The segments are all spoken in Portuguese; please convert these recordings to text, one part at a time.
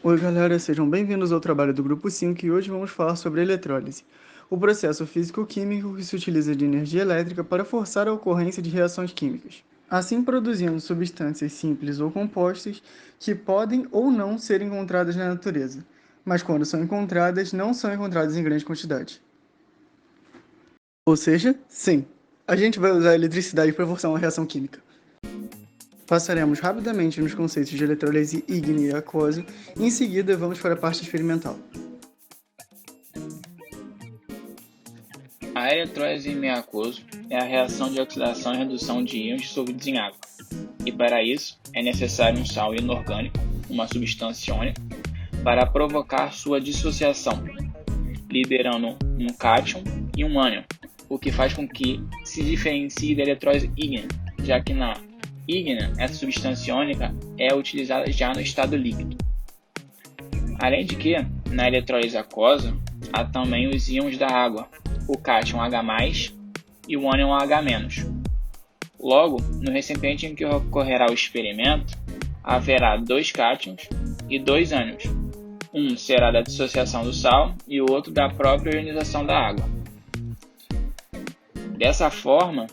Oi galera, sejam bem-vindos ao trabalho do Grupo 5 e hoje vamos falar sobre eletrólise, o processo físico-químico que se utiliza de energia elétrica para forçar a ocorrência de reações químicas, assim produzindo substâncias simples ou compostas que podem ou não ser encontradas na natureza, mas quando são encontradas, não são encontradas em grande quantidade. Ou seja, sim, a gente vai usar a eletricidade para forçar uma reação química. Passaremos rapidamente nos conceitos de eletrólise ígnea e aquosa e em seguida vamos para a parte experimental. A eletrólise em meio aquoso é a reação de oxidação e redução de íons dissolvidos em água, e para isso é necessário um sal inorgânico, uma substância iônica, para provocar sua dissociação, liberando um cátion e um ânion, o que faz com que se diferencie da eletrólise ígnea, já que na ígnea essa substância iônica é utilizada já no estado líquido. Além de que, na eletrólise aquosa, há também os íons da água, o cátion H+, e o ânion H-. Logo, no recipiente em que ocorrerá o experimento, haverá 2 cátions e 2 ânions. Um será da dissociação do sal e o outro da própria ionização da água. Dessa forma,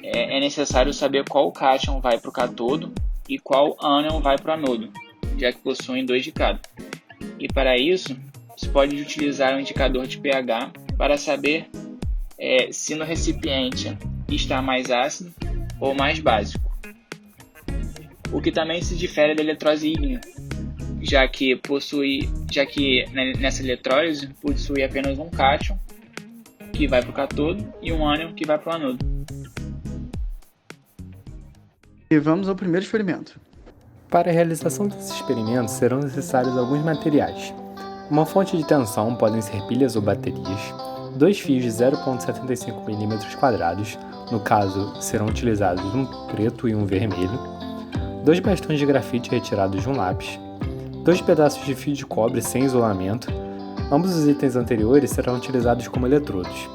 é necessário saber qual cátion vai para o cátodo e qual ânion vai para o anodo, já que possuem 2 de cada. E para isso, se pode utilizar um indicador de pH para saber se no recipiente está mais ácido ou mais básico. O que também se difere da eletrólise ígnea, já que nessa eletrólise possui apenas um cátion que vai para o cátodo e um ânion que vai para o anodo. E vamos ao primeiro experimento. Para a realização desse experimento serão necessários alguns materiais. Uma fonte de tensão podem ser pilhas ou baterias, 2 fios de 0,75 mm², no caso serão utilizados um preto e um vermelho, 2 bastões de grafite retirados de um lápis, 2 pedaços de fio de cobre sem isolamento, ambos os itens anteriores serão utilizados como eletrodos,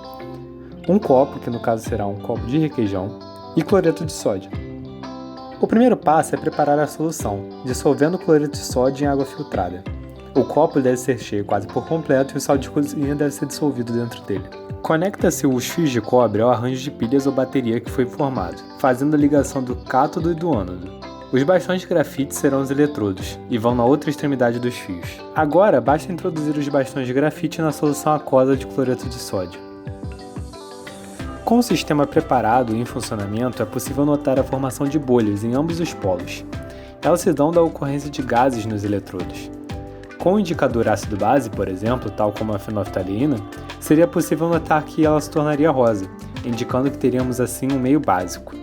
um copo, que no caso será um copo de requeijão, e cloreto de sódio. O primeiro passo é preparar a solução, dissolvendo o cloreto de sódio em água filtrada. O copo deve ser cheio quase por completo e o sal de cozinha deve ser dissolvido dentro dele. Conecta-se os fios de cobre ao arranjo de pilhas ou bateria que foi formado, fazendo a ligação do cátodo e do ânodo. Os bastões de grafite serão os eletrodos e vão na outra extremidade dos fios. Agora, basta introduzir os bastões de grafite na solução aquosa de cloreto de sódio. Com o sistema preparado e em funcionamento, é possível notar a formação de bolhas em ambos os polos. Elas se dão da ocorrência de gases nos eletrodos. Com o indicador ácido-base, por exemplo, tal como a fenolftaleína, seria possível notar que ela se tornaria rosa, indicando que teríamos assim um meio básico.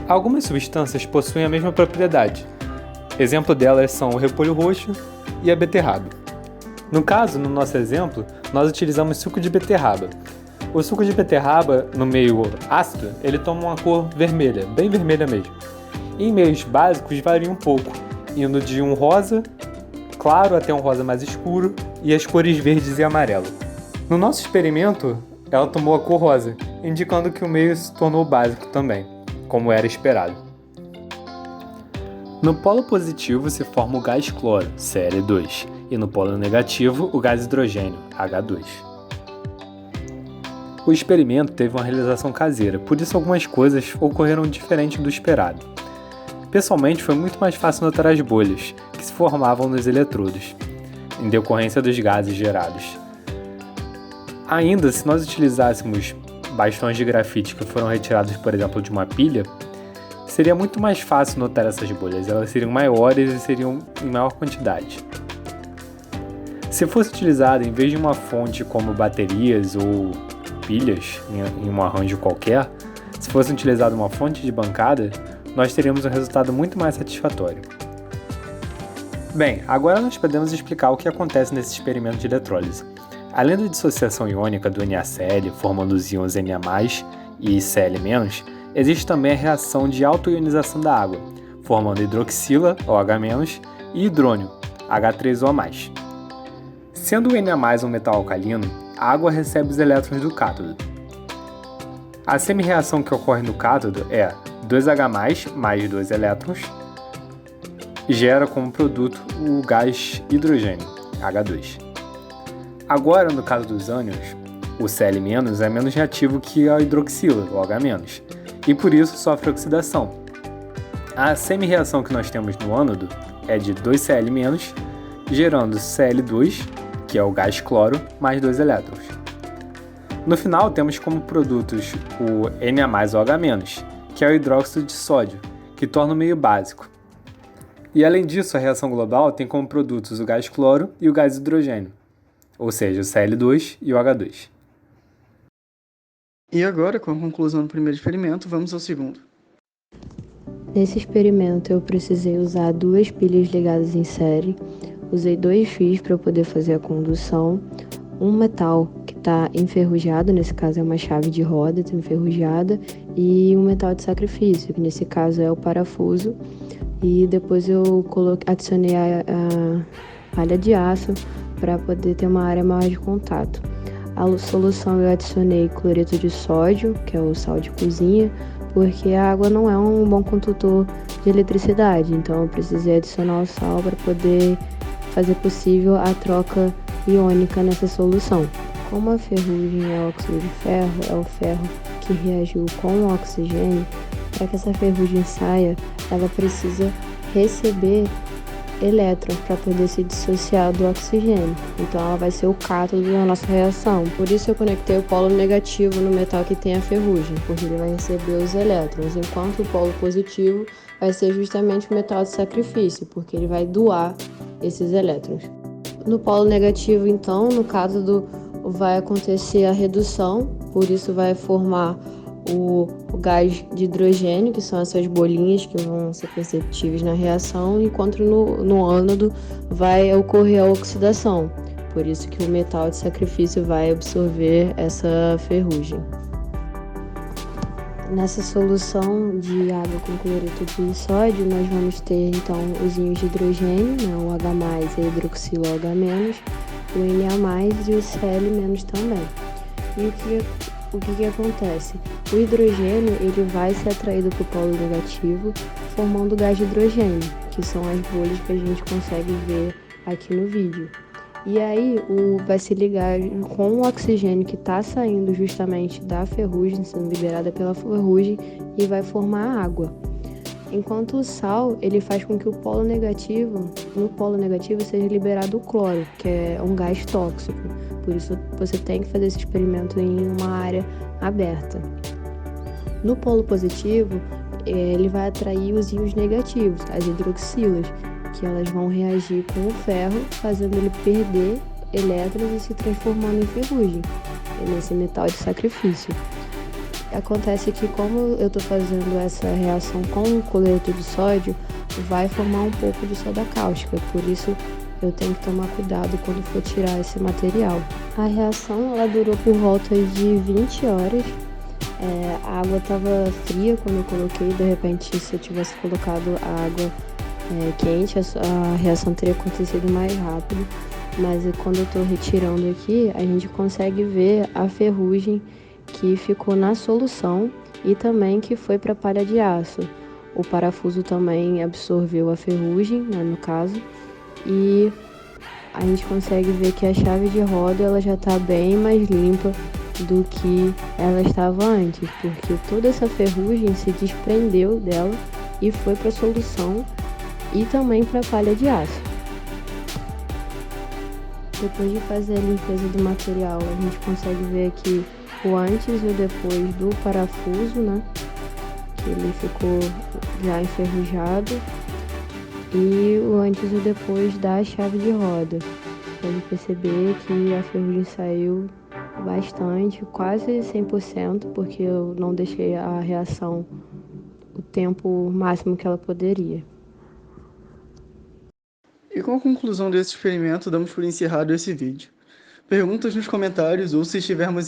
Algumas substâncias possuem a mesma propriedade. Exemplo delas são o repolho roxo e a beterraba. No caso, no nosso exemplo, nós utilizamos suco de beterraba. O suco de beterraba, no meio ácido, ele toma uma cor vermelha, bem vermelha mesmo. Em meios básicos varia um pouco, indo de um rosa claro até um rosa mais escuro e as cores verdes e amarelo. No nosso experimento, ela tomou a cor rosa, indicando que o meio se tornou básico também, como era esperado. No polo positivo se forma o gás cloro, Cl2, e no polo negativo o gás hidrogênio, H2. O experimento teve uma realização caseira, por isso algumas coisas ocorreram diferente do esperado. Pessoalmente, foi muito mais fácil notar as bolhas que se formavam nos eletrodos, em decorrência dos gases gerados. Ainda, se nós utilizássemos bastões de grafite que foram retirados, por exemplo, de uma pilha, seria muito mais fácil notar essas bolhas, elas seriam maiores e seriam em maior quantidade. Se fosse utilizada em vez de uma fonte como baterias ou pilhas, em um arranjo qualquer, se fosse utilizada uma fonte de bancada, nós teríamos um resultado muito mais satisfatório. Bem, agora nós podemos explicar o que acontece nesse experimento de eletrólise. Além da dissociação iônica do NaCl, formando os íons Na+, e Cl-, existe também a reação de autoionização da água, formando hidroxila, OH-, e hidrônio, H3O+. Sendo o Na+ um metal alcalino, a água recebe os elétrons do cátodo. A semi-reação que ocorre no cátodo é 2H+, mais 2 elétrons, gera como produto o gás hidrogênio, H2. Agora, no caso dos ânions, o Cl- é menos reativo que a hidroxila, o H-, e por isso sofre oxidação. A semi-reação que nós temos no ânodo é de 2Cl-, gerando Cl2, que é o gás cloro, mais 2 elétrons. No final, temos como produtos o Na+OH-, que é o hidróxido de sódio, que torna o meio básico. E além disso, a reação global tem como produtos o gás cloro e o gás hidrogênio, ou seja, o Cl2 e o H2. E agora, com a conclusão do primeiro experimento, vamos ao segundo. Nesse experimento eu precisei usar 2 pilhas ligadas em série, usei 2 fios para poder fazer a condução, um metal que está enferrujado, nesse caso é uma chave de roda, está enferrujada, e um metal de sacrifício, que nesse caso é o parafuso, e depois eu adicionei a malha de aço para poder ter uma área maior de contato. A solução eu adicionei cloreto de sódio, que é o sal de cozinha, porque a água não é um bom condutor de eletricidade, então eu precisei adicionar o sal para poder fazer possível a troca iônica nessa solução. Como a ferrugem é óxido de ferro, é o ferro que reagiu com o oxigênio, para que essa ferrugem saia, ela precisa receber elétrons para poder se dissociar do oxigênio. Então ela vai ser o cátodo da nossa reação. Por isso eu conectei o polo negativo no metal que tem a ferrugem, porque ele vai receber os elétrons, enquanto o polo positivo vai ser justamente o metal de sacrifício, porque ele vai doar esses elétrons. No polo negativo, então, no caso vai acontecer a redução, por isso vai formar o gás de hidrogênio, que são essas bolinhas que vão ser perceptíveis na reação, enquanto no ânodo vai ocorrer a oxidação, por isso que o metal de sacrifício vai absorver essa ferrugem. Nessa solução de água com cloreto de sódio, nós vamos ter então os íons de hidrogênio, né, o H+, a hidroxila H-, o Na+, e o Cl- também. E o que acontece? O hidrogênio ele vai ser atraído para o polo negativo, formando o gás de hidrogênio, que são as bolhas que a gente consegue ver aqui no vídeo. E aí vai se ligar com o oxigênio que está saindo justamente da ferrugem, sendo liberada pela ferrugem, e vai formar água. Enquanto o sal, ele faz com que no polo negativo seja liberado o cloro, que é um gás tóxico. Por isso você tem que fazer esse experimento em uma área aberta. No polo positivo, ele vai atrair os íons negativos, as hidroxilas, que elas vão reagir com o ferro, fazendo ele perder elétrons e se transformando em ferrugem, nesse metal de sacrifício. Acontece que como eu estou fazendo essa reação com o cloreto de sódio, vai formar um pouco de soda cáustica, por isso eu tenho que tomar cuidado quando for tirar esse material. A reação ela durou por volta de 20 horas. A água estava fria quando eu coloquei, de repente se eu tivesse colocado a água quente, a reação teria acontecido mais rápido, mas quando eu estou retirando aqui, a gente consegue ver a ferrugem que ficou na solução e também que foi para a palha de aço. O parafuso também absorveu a ferrugem, né, no caso, e a gente consegue ver que a chave de roda ela já está bem mais limpa do que ela estava antes, porque toda essa ferrugem se desprendeu dela e foi para a solução e também para a palha de aço. Depois de fazer a limpeza do material, a gente consegue ver aqui o antes e o depois do parafuso, né? Que ele ficou já enferrujado, e o antes e o depois da chave de roda. Pode perceber que a ferrugem saiu bastante, quase 100%, porque eu não deixei a reação o tempo máximo que ela poderia. E com a conclusão desse experimento, damos por encerrado esse vídeo. Perguntas nos comentários ou se estivermos